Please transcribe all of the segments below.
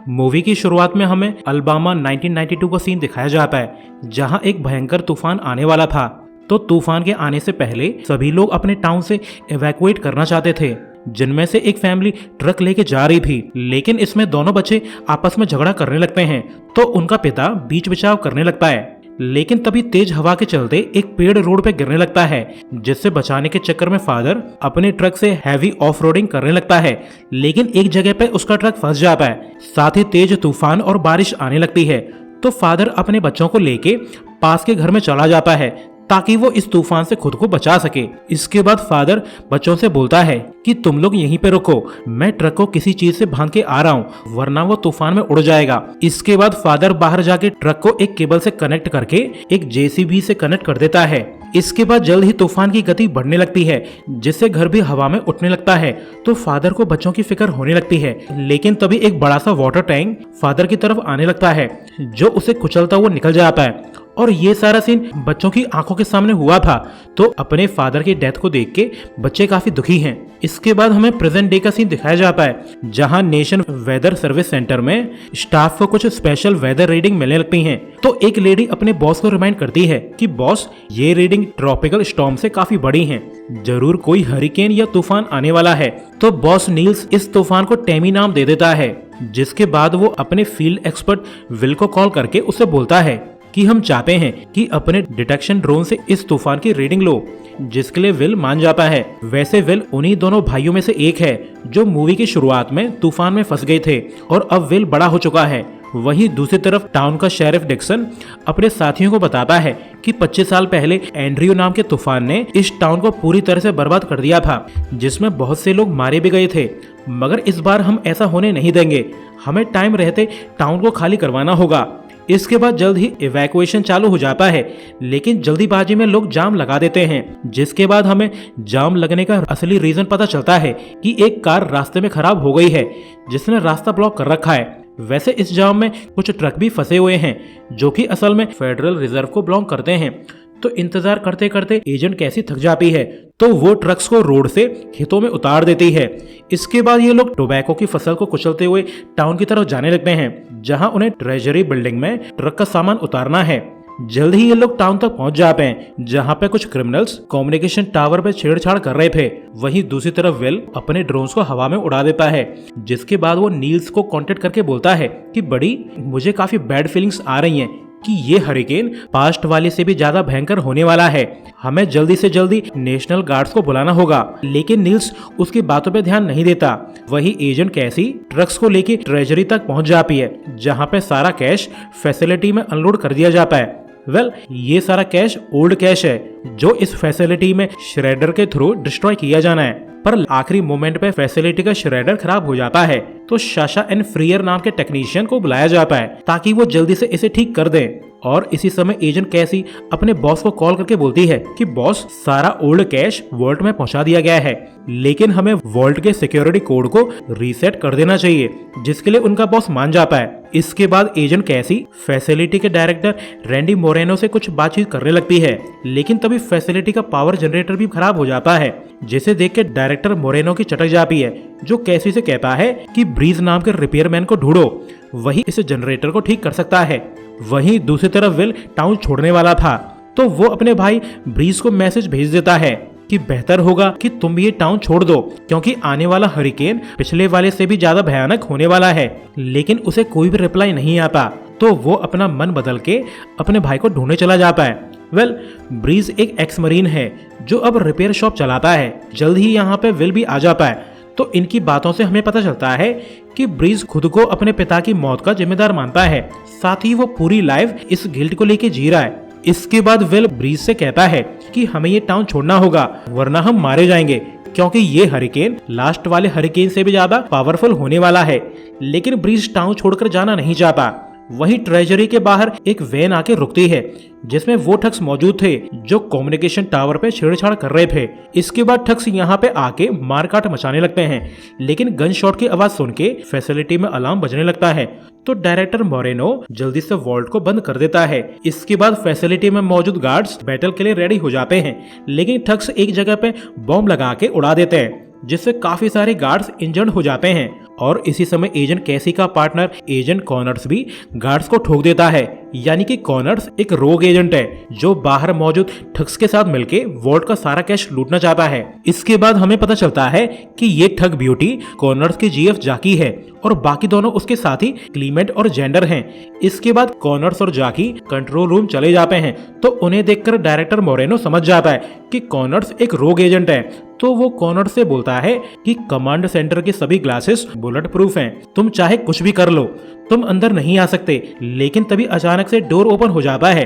Movie की शुरुआत में हमें अलबामा 1992 का सीन दिखाया जाता है, जहां एक भयंकर तूफान आने वाला था। तो तूफान के आने से पहले सभी लोग अपने टाउन से इवैक्यूएट करना चाहते थे, जिनमें से एक फैमिली ट्रक लेके जा रही थी। लेकिन इसमें दोनों बच्चे आपस में झगड़ा करने लगते हैं, तो उनका पिता बीच बचाव करने लगता है। लेकिन तभी तेज हवा के चलते एक पेड़ रोड पे गिरने लगता है, जिससे बचाने के चक्कर में फादर अपने ट्रक से हैवी ऑफ रोडिंग करने लगता है। लेकिन एक जगह पे उसका ट्रक फंस जाता है। साथ ही तेज तूफान और बारिश आने लगती है, तो फादर अपने बच्चों को लेके पास के घर में चला जाता है ताकि वो इस तूफान से खुद को बचा सके। इसके बाद फादर बच्चों से बोलता है कि तुम लोग यहीं पे रुको, मैं ट्रक को किसी चीज से बांध के आ रहा हूँ, वरना वो तूफान में उड़ जाएगा। इसके बाद फादर बाहर जाके ट्रक को एक केबल से कनेक्ट करके एक जेसीबी से कनेक्ट कर देता है। इसके बाद जल्द ही तूफान की गति बढ़ने लगती है, जिससे घर भी हवा में उठने लगता है। तो फादर को बच्चों की फिक्र होने लगती है। लेकिन तभी एक बड़ा सा वाटर टैंक फादर की तरफ आने लगता है, जो उसे कुचलता हुआ निकल जाता है। और ये सारा सीन बच्चों की आंखों के सामने हुआ था, तो अपने फादर की डेथ को देख के बच्चे काफी दुखी हैं। इसके बाद हमें प्रेजेंट डे का सीन दिखाया जाता है, जहां नेशन वेदर सर्विस सेंटर में स्टाफ को कुछ स्पेशल वेदर रीडिंग मिलने लगती हैं। तो एक लेडी अपने बॉस को रिमाइंड करती है कि बॉस, ये रीडिंग ट्रॉपिकल स्टॉर्म से काफी बड़ी हैं, जरूर कोई हरिकेन या तूफान आने वाला है। तो बॉस नील्स इस तूफान को टेमी नाम दे देता है। जिसके बाद वो अपने फील्ड एक्सपर्ट विल को कॉल करके उससे बोलता है कि हम चाहते हैं कि अपने डिटेक्शन ड्रोन से इस तूफान की रीडिंग लो, जिसके लिए विल मान जाता है। वैसे विल उन्हीं दोनों भाइयों में से एक है जो मूवी की शुरुआत में तूफान में फंस गए थे, और अब विल बड़ा हो चुका है। वहीं दूसरी तरफ टाउन का शेरिफ डिक्सन अपने साथियों को बताता है कि 25 साल पहले एंड्रयू नाम के तूफान ने इस टाउन को पूरी तरह से बर्बाद कर दिया था, जिसमें बहुत से लोग मारे भी गए थे। मगर इस बार हम ऐसा होने नहीं देंगे, हमें टाइम रहते टाउन को खाली करवाना होगा। इसके बाद जल्द ही इवैक्यूएशन चालू हो जाता है, लेकिन जल्दीबाजी में लोग जाम लगा देते हैं। जिसके बाद हमें जाम लगने का असली रीजन पता चलता है कि एक कार रास्ते में खराब हो गई है, जिसने रास्ता ब्लॉक कर रखा है। वैसे इस जाम में कुछ ट्रक भी फंसे हुए हैं, जो कि असल में फेडरल रिजर्व को बिलोंग करते हैं। तो इंतजार करते करते एजेंट कैसी थक जाती है, तो वो ट्रक्स को रोड से खेतों में उतार देती है। इसके बाद ये लोग टोबैको की फसल को कुचलते हुए टाउन की तरफ जाने लगते हैं, जहां उन्हें ट्रेजरी बिल्डिंग में ट्रक का सामान उतारना है। जल्द ही ये लोग टाउन तक पहुंच जाते हैं, जहां पे कुछ क्रिमिनल्स कम्युनिकेशन टावर पे छेड़छाड़ कर रहे थे। वहीं दूसरी तरफ विल अपने ड्रोन्स को हवा में उड़ा देता है। जिसके बाद वो नील्स को कांटेक्ट करके बोलता है कि बड़ी, मुझे काफी बैड फीलिंग्स आ रही हैं कि ये हरिकेन पास्ट वाले से भी ज्यादा भयंकर होने वाला है, हमें जल्दी से जल्दी नेशनल गार्ड्स को बुलाना होगा। लेकिन नील्स उसकी बातों पे ध्यान नहीं देता। वही एजेंट कैसी ट्रक्स को लेके ट्रेजरी तक पहुंच जाती है, जहां पे सारा कैश फैसिलिटी में अनलोड कर दिया जाता है। ये सारा कैश ओल्ड कैश है, जो इस फैसिलिटी में श्रेडर के थ्रू डिस्ट्रॉय किया जाना है। पर आखिरी मोमेंट पे फैसिलिटी का श्रेडर खराब हो जाता है, तो साशा एंड फ्रीयर नाम के टेक्नीशियन को बुलाया जाता है ताकि वो जल्दी से इसे ठीक कर दें। और इसी समय एजेंट कैसी अपने बॉस को कॉल करके बोलती है कि बॉस, सारा ओल्ड कैश वॉल्ट में पहुंचा दिया गया है, लेकिन हमें वॉल्ट के सिक्योरिटी कोड को रीसेट कर देना चाहिए, जिसके लिए उनका बॉस मान जाता है। इसके बाद एजेंट कैसी फैसिलिटी के डायरेक्टर रैंडी मोरेनो से कुछ बातचीत करने लगती है, लेकिन तभी फैसिलिटी का पावर जनरेटर भी खराब हो जाता है, जिसे देख के डायरेक्टर मोरेनो की चटक जाती है, जो कैसी से कहता है कि ब्रीज नाम के रिपेयरमैन को ढूंढो, वही इस जनरेटर को ठीक कर सकता है। वहीं दूसरी तरफ विल टाउन छोड़ने वाला था, तो वो अपने भाई ब्रीज को मैसेज भेज देता है कि बेहतर होगा कि तुम ये टाउन छोड़ दो, क्योंकि आने वाला हरिकेन पिछले वाले से भी ज्यादा भयानक होने वाला है। लेकिन उसे कोई भी रिप्लाई नहीं आता, तो वो अपना मन बदल के अपने भाई को ढूंढने चला जाता है। ब्रीज एक एक्स मरीन है जो अब रिपेयर शॉप चलाता है। जल्द ही यहाँ पे विल भी आ जाता है, तो इनकी बातों से हमें पता चलता है कि ब्रीज खुद को अपने पिता की मौत का जिम्मेदार मानता है, साथ ही वो पूरी लाइफ इस गिल्ट को लेके जी रहा है। इसके बाद विल ब्रीज से कहता है कि हमें ये टाउन छोड़ना होगा, वरना हम मारे जाएंगे, क्योंकि ये हरिकेन लास्ट वाले हरिकेन से भी ज्यादा पावरफुल होने वाला है। लेकिन ब्रीज टाउन छोड़कर जाना नहीं चाहता। वहीं ट्रेजरी के बाहर एक वैन आके रुकती है, जिसमें वो ठग्स मौजूद थे जो कम्युनिकेशन टावर पे छेड़छाड़ कर रहे थे। इसके बाद ठग्स यहाँ पे आके मारकाट मचाने लगते हैं, लेकिन गन शॉट की आवाज सुन के फैसिलिटी में अलार्म बजने लगता है, तो डायरेक्टर मोरेनो जल्दी से वॉल्ट को बंद कर देता है। इसके बाद फैसिलिटी में मौजूद गार्ड्स बैटल के लिए रेडी हो जाते हैं, लेकिन ठग्स एक जगह पे बॉम्ब लगा के उड़ा देते हैं, जिससे काफी सारे गार्ड्स इंजर्ड हो जाते हैं। और इसी समय एजेंट कैसी का पार्टनर एजेंट कॉनर्स भी गार्ड्स को ठोक देता है। यानी कि कॉनर्स एक रोग एजेंट है जो बाहर मौजूद ठग्स के साथ मिलके वॉल्ट का सारा कैश लूटना चाहता है। इसके बाद हमें पता चलता है कि ये ठग ब्यूटी कॉनर्स की जीएफ जाकी है और बाकी दोनों उसके साथी क्लीमेंट और जेंडर हैं। इसके बाद कॉनर्स और जाकी कंट्रोल रूम चले जाते हैं तो उन्हें देखकर डायरेक्टर मोरेनो समझ जाता है कि कॉनर्स एक रोग एजेंट है। तो वो कॉनर्स से बोलता है कि कमांड सेंटर के सभी ग्लासेस बुलेट प्रूफ हैं, तुम चाहे कुछ भी कर लो, तुम अंदर नहीं आ सकते। लेकिन तभी अचानक से डोर ओपन हो जाता है।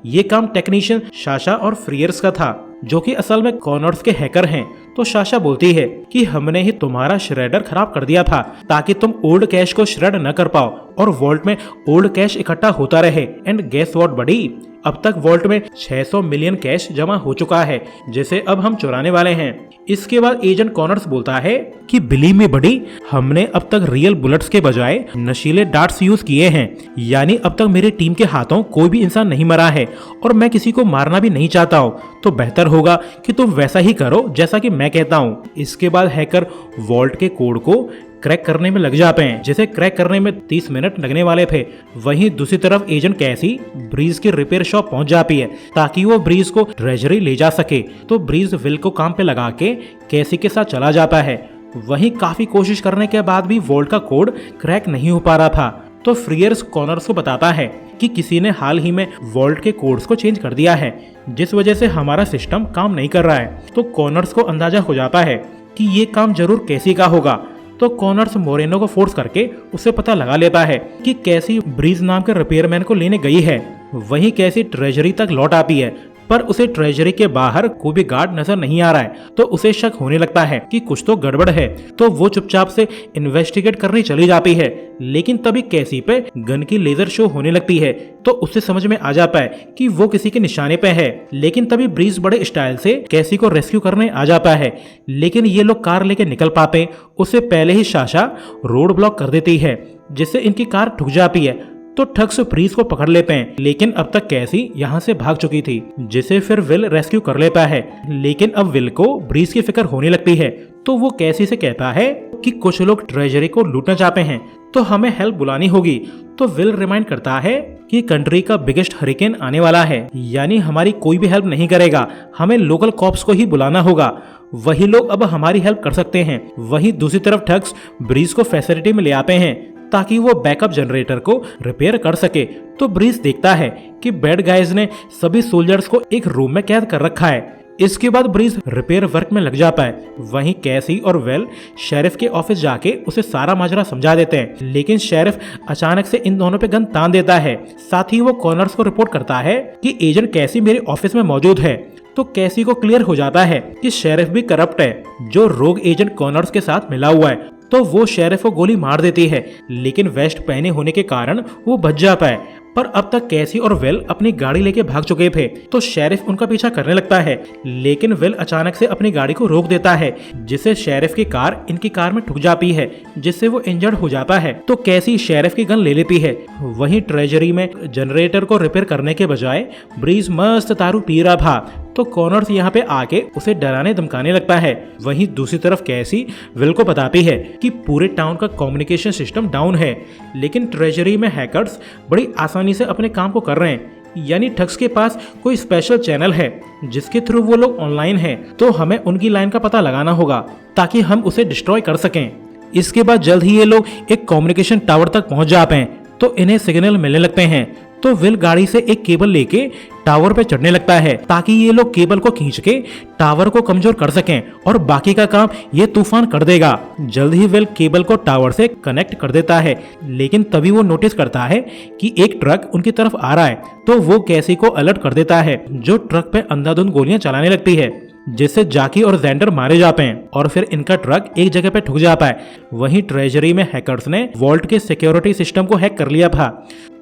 ये काम टेक्नीशियन साशा और फ्रियर्स का था जो कि असल में कॉनर्स के हैकर हैं। तो साशा बोलती है कि हमने ही तुम्हारा श्रेडर खराब कर दिया था ताकि तुम ओल्ड कैश को श्रेड न कर पाओ और वॉल्ट में ओल्ड कैश इकट्ठा होता रहे। एंड गेस व्हाट बडी, अब तक वॉल्ट में 600 मिलियन कैश जमा हो चुका है जिसे अब हम चुराने वाले हैं। इसके बाद एजेंट कॉनर्स बोलता है कि बिलीव मी बडी, हमने अब तक रियल बुलेट्स के बजाय नशीले डार्ट्स यूज किए हैं। यानी अब तक मेरी टीम के हाथों कोई भी इंसान नहीं मरा है और मैं किसी को मारना भी नहीं चाहता हूँ। तो बेहतर होगा कि तुम वैसा ही करो जैसा कि मैं कहता हूँ। इसके बाद हैकर वॉल्ट के कोड को क्रैक करने में लग जाते हैं जिसे क्रैक करने में 30 मिनट लगने वाले थे। वहीं दूसरी तरफ एजेंट कैसी ब्रीज की रिपेयर शॉप पहुंच जाती है ताकि वो ब्रीज को ट्रेजरी ले जा सके। तो ब्रीज विल को काम पे लगा के कैसी के साथ चला जाता है। वहीं काफी कोशिश करने के बाद भी वोल्ट का कोड क्रैक नहीं हो पा रहा था। तो फ्रियर्स कॉनर्स को बताता है कि किसी ने हाल ही में वॉल्ट के कोड्स को चेंज कर दिया है जिस वजह से हमारा सिस्टम काम नहीं कर रहा है। तो कॉनर्स को अंदाजा हो जाता है कि ये काम जरूर कैसी का होगा। तो कॉनर्स मोरेनो को फोर्स करके उसे पता लगा लेता है कि कैसी ब्रीज नाम के रिपेयरमैन को लेने गई है। वहीं कैसी ट्रेजरी तक लौट आती है पर उसे ट्रेजरी के बाहर कोई भी गार्ड नजर नहीं आ रहा है। तो उसे शक होने लगता है कि कुछ तो गड़बड़ है। तो वो चुपचाप से इन्वेस्टिगेट करने चली जाती है। लेकिन तभी कैसी पे गन की लेजर शो होने लगती है तो उसे समझ में आ जाता है कि वो किसी के निशाने पे है। लेकिन तभी ब्रीज बड़े स्टाइल से कैसी को रेस्क्यू करने आ जाता है। लेकिन ये लोग कार लेके निकल पाते उससे पहले ही साशा रोड ब्लॉक कर देती है जिससे इनकी कार ठुक जाती है। तो ठग्स ब्रीज को पकड़ लेते हैं। लेकिन अब तक कैसी यहाँ से भाग चुकी थी जिसे फिर विल रेस्क्यू कर लेता है। लेकिन अब विल को ब्रीज की फिक्र होने लगती है तो वो कैसी से कहता है कि कुछ लोग ट्रेजरी को लूटना चाहते हैं तो हमें हेल्प बुलानी होगी। तो विल रिमाइंड करता है कि कंट्री का बिगेस्ट हरिकेन आने वाला है यानी हमारी कोई भी हेल्प नहीं करेगा, हमें लोकल कॉप्स को ही बुलाना होगा, वही लोग अब हमारी हेल्प कर सकते हैं। वहीं दूसरी तरफ ठग्स ब्रीज को फैसिलिटी में ले आते हैं ताकि वो बैकअप जनरेटर को रिपेयर कर सके। तो ब्रीज देखता है कि बैड गाइज ने सभी सोल्जर्स को एक रूम में कैद कर रखा है। इसके बाद ब्रीज रिपेयर वर्क में लग जाता है। वहीं कैसी और वेल शेरिफ के ऑफिस जाके उसे सारा माजरा समझा देते हैं। लेकिन शेरिफ अचानक से इन दोनों पे गन तान देता है। साथ ही वो कॉनर्स को रिपोर्ट करता है कि एजेंट कैसी मेरे ऑफिस में मौजूद है। तो कैसी को क्लियर हो जाता है कि शेरिफ भी करप्ट है जो रोग एजेंट कॉनर्स के साथ मिला हुआ है। तो वो शेरिफ को गोली मार देती है लेकिन वेस्ट पहने होने के कारण वो बच जाता है। पर अब तक कैसी और वेल अपनी गाड़ी लेके भाग चुके थे तो शेरिफ उनका पीछा करने लगता है। लेकिन वेल अचानक से अपनी गाड़ी को रोक देता है जिससे शेरिफ की कार इनकी कार में ठुक जाती है जिससे वो इंजर्ड हो जाता है। तो कैसी शेरिफ की गन ले लेती है। वहीं ट्रेजरी में जनरेटर को रिपेयर करने के बजाय ब्रीज मस्त दारू पी रहा था तो कॉनर्स यहाँ पे आके उसे डराने धमकाने लगता है। वहीं दूसरी तरफ कैसी विल को बताती है कि पूरे टाउन का कम्युनिकेशन सिस्टम डाउन है लेकिन ट्रेजरी में हैकर्स बड़ी आसानी से अपने काम को कर रहे हैं। यानी ठग्स के पास कोई स्पेशल चैनल है जिसके थ्रू वो लोग ऑनलाइन हैं। तो हमें उनकी लाइन का पता लगाना होगा ताकि हम उसे डिस्ट्रॉय कर सकें। इसके बाद जल्द ही ये लोग एक कम्युनिकेशन टावर तक पहुंच जाते हैं तो इन्हें सिग्नल मिलने लगते हैं। तो विल गाड़ी से एक केबल लेके टावर पे चढ़ने लगता है ताकि ये लोग केबल को खींच के टावर को कमजोर कर सकें और बाकी का काम ये तूफान कर देगा। जल्द ही विल केबल को टावर से कनेक्ट कर देता है लेकिन तभी वो नोटिस करता है कि एक ट्रक उनकी तरफ आ रहा है। तो वो कैसी को अलर्ट कर देता है जो ट्रक पे अंधाधुंध गोलियां चलाने लगती है जिससे जाकी और जेंडर मारे जाते हैं और फिर इनका ट्रक एक जगह पे ठुक जाता है। वहीं ट्रेजरी में हैकर्स ने वॉल्ट के सिक्योरिटी सिस्टम को हैक कर लिया था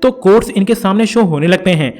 तो कोड्स इनके सामने शो होने लगते हैं।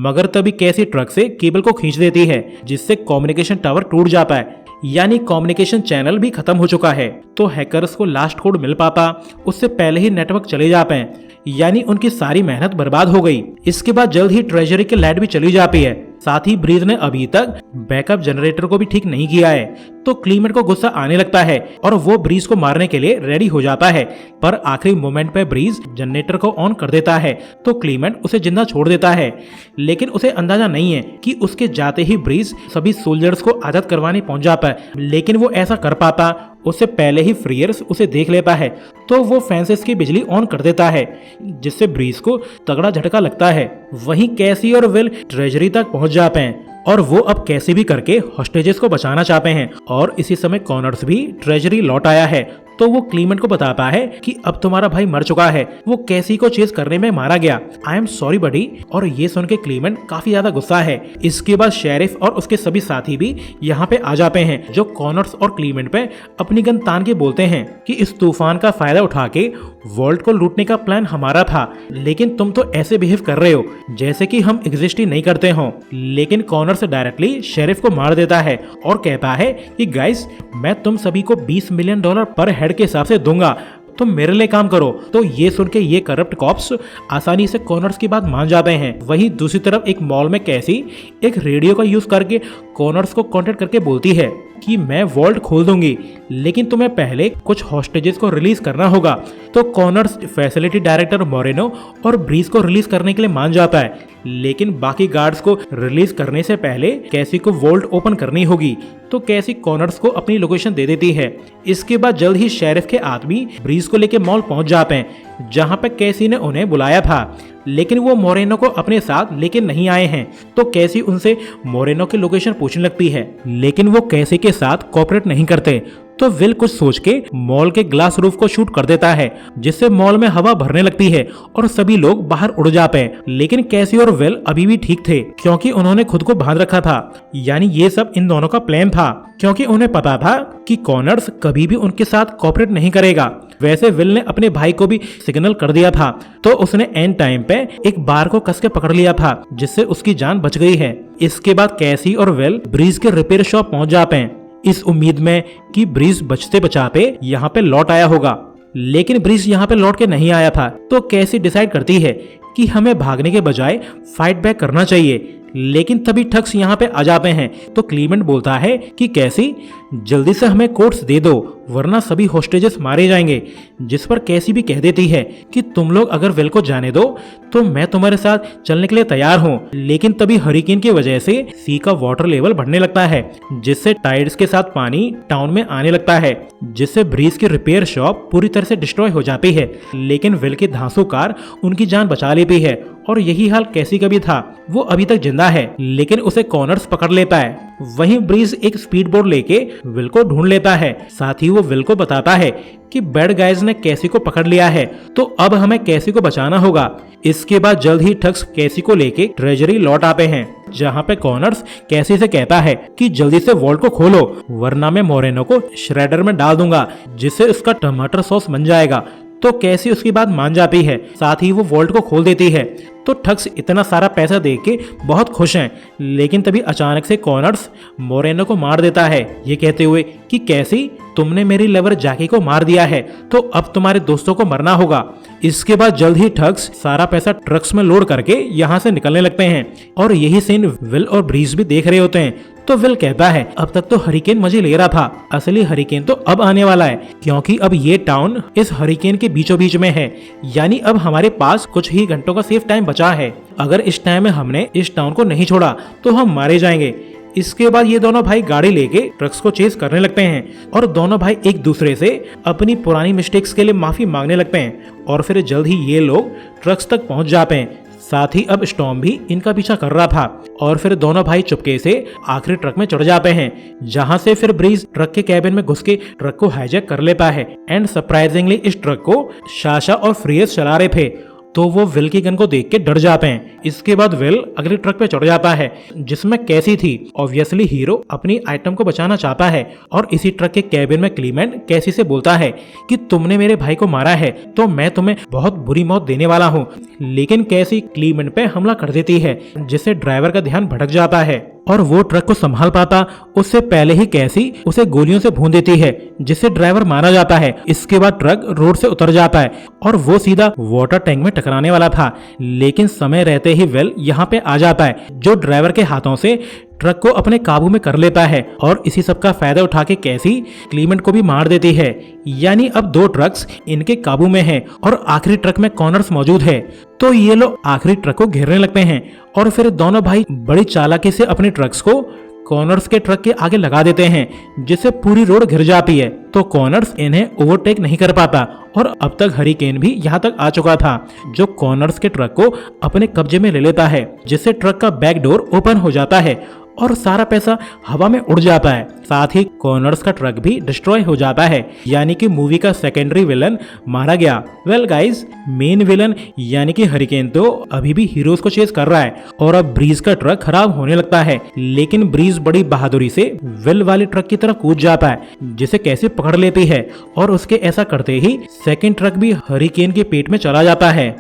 मगर तभी कैसी ट्रक से केबल को खींच देती है जिससे कम्युनिकेशन टावर टूट जाता है यानी कम्युनिकेशन चैनल भी खत्म हो चुका है। तो हैकर्स को लास्ट कोड मिल पाता उससे पहले ही नेटवर्क चले जाते हैं यानी उनकी सारी मेहनत बर्बाद हो गई। इसके बाद जल्द ही ट्रेजरी की लाइट भी चली जाती है। साथ ही ब्रीज ने अभी तक बैकअप जनरेटर को भी ठीक नहीं किया है तो क्लीमेंट को गुस्सा आने लगता है और वो ब्रीज को मारने के लिए रेडी हो जाता है, पर आखिरी मोमेंट पे ब्रीज जनरेटर को ऑन कर देता है तो क्लीमेंट उसे जिंदा छोड़ देता है। लेकिन उसे अंदाजा नहीं है कि उसके जाते ही ब्रीज सभी सोल्जर्स को आजाद करवाने पहुंच जाता है, लेकिन वो ऐसा कर पाता उससे पहले ही फ्रीयर्स उसे देख लेता है तो वो फेंसेस की बिजली ऑन कर देता है, जिससे ब्रीज को तगड़ा झटका लगता है। वहीं कैसी और विल ट्रेजरी तक पहुंच जाते हैं और वो अब कैसे भी करके हॉस्टेजेस को बचाना चाहते हैं। और इसी समय कॉनर्स भी ट्रेजरी लौट आया है तो वो क्लीमेंट को बताता है कि अब तुम्हारा भाई मर चुका है, वो कैसी को चेस करने में मारा गया। आई एम सॉरी बडी। और ये सुन के क्लीमेंट काफी ज्यादा गुस्सा है। इसके बाद शेरिफ और उसके सभी साथी भी यहाँ पे आ जाते हैं, जो कॉनर्स और क्लीमेंट पे अपनी गन तान के बोलते हैं कि इस तूफान का फायदा उठा के वॉल्ट को लूटने का प्लान हमारा था, लेकिन तुम तो ऐसे बिहेव कर रहे हो जैसे कि हम एग्जिस्ट ही नहीं करते हो। लेकिन कॉनर्स डायरेक्टली शेरिफ को मार देता है और कहता है कि गाइस, मैं तुम सभी को $20 मिलियन पर हेड के हिसाब से दूंगा, तुम मेरे लिए काम करो। तो ये सुन के ये करप्ट कॉप्स आसानी से कॉनर्स की बात मान जाते हैं। वहीं दूसरी तरफ एक मॉल में कैसी एक रेडियो का यूज करके कॉनर्स को कांटेक्ट करके बोलती है कि मैं वॉल्ट खोल दूंगी, लेकिन तुम्हें पहले कुछ हॉस्टेजेस को रिलीज करना होगा। तो कॉनर्स फैसिलिटी डायरेक्टर मोरेनो और ब्रीज को रिलीज करने के लिए मान जाता है, लेकिन बाकी गार्ड्स को रिलीज करने से पहले कैसी को वॉल्ट ओपन करनी होगी। तो कैसी कॉनर्स को अपनी लोकेशन दे देती है। इसके बाद जल्द ही शेरिफ के आदमी ब्रीज को लेकर मॉल पहुंच जाते हैं, जहां पर कैसी ने उन्हें बुलाया था, लेकिन वो मोरेनो को अपने साथ लेके नहीं आए हैं। तो कैसी उनसे मोरेनो की लोकेशन पूछने लगती है, लेकिन वो कैसी के साथ कोऑपरेट नहीं करते। तो विल कुछ सोच के मॉल के ग्लास रूफ को शूट कर देता है, जिससे मॉल में हवा भरने लगती है और सभी लोग बाहर उड़ जाते हैं। लेकिन कैसी और विल अभी भी ठीक थे, क्योंकि उन्होंने खुद को बांध रखा था। यानी ये सब इन दोनों का प्लान था, क्योंकि उन्हें पता था कि कॉनर्स कभी भी उनके साथ कोऑपरेट नहीं करेगा। वैसे विल ने अपने भाई को भी सिग्नल कर दिया था, तो उसने एंड टाइम पे एक बार को कस के पकड़ लिया था, जिससे उसकी जान बच गई है। इसके बाद कैसी और विल ब्रीज के रिपेयर शॉप पहुंच जाते हैं, इस उम्मीद में कि ब्रीज बचते बचाते यहाँ पे लौट आया होगा। लेकिन ब्रीज यहाँ पे लौट के नहीं आया था। तो कैसी डिसाइड करती है कि हमें भागने के बजाय फाइट बैक करना चाहिए। लेकिन तभी ठग्स यहाँ पे आ जाते हैं। तो क्लीमेंट बोलता है कि कैसी, जल्दी से हमें कोट्स दे दो, वरना सभी होस्टेजेस मारे जाएंगे। जिस पर कैसी भी कह देती है कि तुम लोग अगर विल को जाने दो तो मैं तुम्हारे साथ चलने के लिए तैयार हूँ। लेकिन तभी हरिकेन की वजह से सी का वाटर लेवल बढ़ने लगता है, जिससे टाइड्स के साथ पानी टाउन में आने लगता है, जिससे ब्रीज की रिपेयर शॉप पूरी तरह से डिस्ट्रॉय हो जाती है। लेकिन विल की धांसू कार उनकी जान बचा लेती है और यही हाल कैसी का भी था। वो अभी तक जिंदा है, लेकिन उसे कॉनर्स पकड़ लेता है। वहीं ब्रीज एक स्पीड बोट लेके विल को ढूंढ लेता है। साथ ही वो विल को बताता है कि बैड गाइज ने कैसी को पकड़ लिया है, तो अब हमें कैसी को बचाना होगा। इसके बाद जल्द ही ठग्स कैसी को लेके ट्रेजरी लौट आते हैं, जहाँ पे कॉनर्स कैसी से कहता है कि जल्दी से वॉल्ट को खोलो, वरना मैं मोरेनो को श्रेडर में डाल दूंगा, जिससे उसका टमाटर सॉस बन जाएगा। तो कैसी उसकी बात मान जाती है, साथ ही वो वॉल्ट को खोल देती है। तो ठग्स इतना सारा पैसा देख के बहुत खुश हैं। लेकिन तभी अचानक से कॉनर्स मोरेनो को मार देता है, ये कहते हुए कि कैसी, तुमने मेरी लवर जैकी को मार दिया है, तो अब तुम्हारे दोस्तों को मरना होगा। इसके बाद जल्द ही ठग्स सारा पैसा ट्रक्स में लोड करके यहाँ से निकलने लगते हैं और यही सीन विल और ब्रीज भी देख रहे होते हैं। तो विल कहता है, अब तक तो हरिकेन मजे ले रहा था, असली हरिकेन तो अब आने वाला है, क्योंकि अब ये टाउन इस हरिकेन के बीचों बीच में है। यानी अब हमारे पास कुछ ही घंटों का सेफ टाइम बचा है। अगर इस टाइम में हमने इस टाउन को नहीं छोड़ा तो हम मारे जाएंगे। इसके बाद ये दोनों भाई गाड़ी लेके ट्रक्स को चेस करने लगते हैं और दोनों भाई एक दूसरे से अपनी पुरानी मिस्टेक्स के लिए माफी मांगने लगते हैं। और फिर जल्द ही ये लोग ट्रक्स तक पहुंच जाते हैं। साथ ही अब स्टॉर्म भी इनका पीछा कर रहा था और फिर दोनों भाई चुपके से आखिरी ट्रक में चढ़ जाते हैं, जहां से फिर ब्रीज ट्रक के कैबिन में घुस के ट्रक को हाईजैक कर लेता है। एंड सरप्राइजिंगली इस ट्रक को शाशा और फ्रियस चला रहे थे, तो वो विल की गन को देख के डर जाते हैं। इसके बाद विल अगली ट्रक पे चढ़ जाता है, जिसमें कैसी थी। ऑब्वियसली हीरो अपनी आइटम को बचाना चाहता है और इसी ट्रक के कैबिन में क्लीमेंट कैसी से बोलता है कि तुमने मेरे भाई को मारा है, तो मैं तुम्हें बहुत बुरी मौत देने वाला हूँ। लेकिन कैसी क्लीमेंट पे हमला कर देती है, जिससे ड्राइवर का ध्यान भटक जाता है। और वो ट्रक को संभाल पाता उससे पहले ही कैसी उसे गोलियों से भून देती है, जिससे ड्राइवर मारा जाता है। इसके बाद ट्रक रोड से उतर जाता है और वो सीधा वाटर टैंक में टकराने वाला था, लेकिन समय रहते ही वेल यहाँ पे आ जाता है, जो ड्राइवर के हाथों से ट्रक को अपने काबू में कर लेता है और इसी सब का फायदा उठा के कैसी क्लीमेंट को भी मार देती है। यानी अब 2 ट्रक्स इनके काबू में हैं और आखिरी ट्रक में कॉनर्स मौजूद है। तो ये लोग आखिरी ट्रक को घेरने लगते हैं और फिर दोनों भाई बड़ी चालाकी से अपने ट्रक्स को कॉनर्स के ट्रक के आगे लगा देते हैं, जिससे पूरी रोड घिर जाती है। तो कॉनर्स इन्हें ओवरटेक नहीं कर पाता और अब तक हरिकेन भी यहाँ तक आ चुका था, जो कॉनर्स के ट्रक को अपने कब्जे में ले लेता है, जिससे ट्रक का बैक डोर ओपन हो जाता है और सारा पैसा हवा में उड़ जाता है। साथ ही कॉनर्स का ट्रक भी डिस्ट्रॉय हो जाता है, यानी कि मूवी का सेकेंडरी विलन मारा गया। वेल गाइस, मेन विलन यानी कि हरिकेन तो अभी भी हीरोज को चेस कर रहा है और अब ब्रीज का ट्रक खराब होने लगता है, लेकिन ब्रीज बड़ी बहादुरी से वेल वाले ट्रक की तरफ कूद जाता है, जिसे कैसे पकड़ लेती है और उसके ऐसा करते ही सेकेंड ट्रक भी हरिकेन के पेट में चला जाता है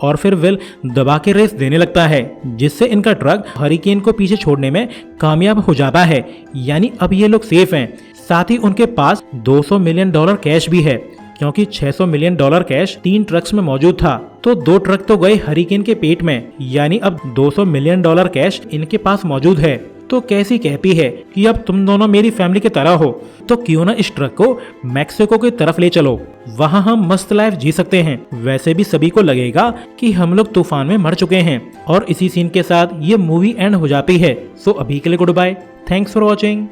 और फिर वेल दबा के रेस देने लगता है, जिससे इनका ट्रक हरिकेन को पीछे छोड़ने में कामयाब हो जाता है। यानी अब ये लोग सेफ हैं। साथ ही उनके पास $200 मिलियन कैश भी है, क्योंकि $600 मिलियन कैश 3 ट्रक्स में मौजूद था। तो 2 ट्रक तो गए हरिकेन के पेट में, यानी अब $200 मिलियन कैश इनके पास मौजूद है। तो कैसी कहती है कि अब तुम दोनों मेरी फैमिली की तरह हो, तो क्यों ना इस ट्रक को मैक्सिको की तरफ ले चलो, वहाँ हम मस्त लाइफ जी सकते हैं। वैसे भी सभी को लगेगा कि हम लोग तूफान में मर चुके हैं और इसी सीन के साथ ये मूवी एंड हो जाती है। सो अभी के लिए good bye, thanks for watching.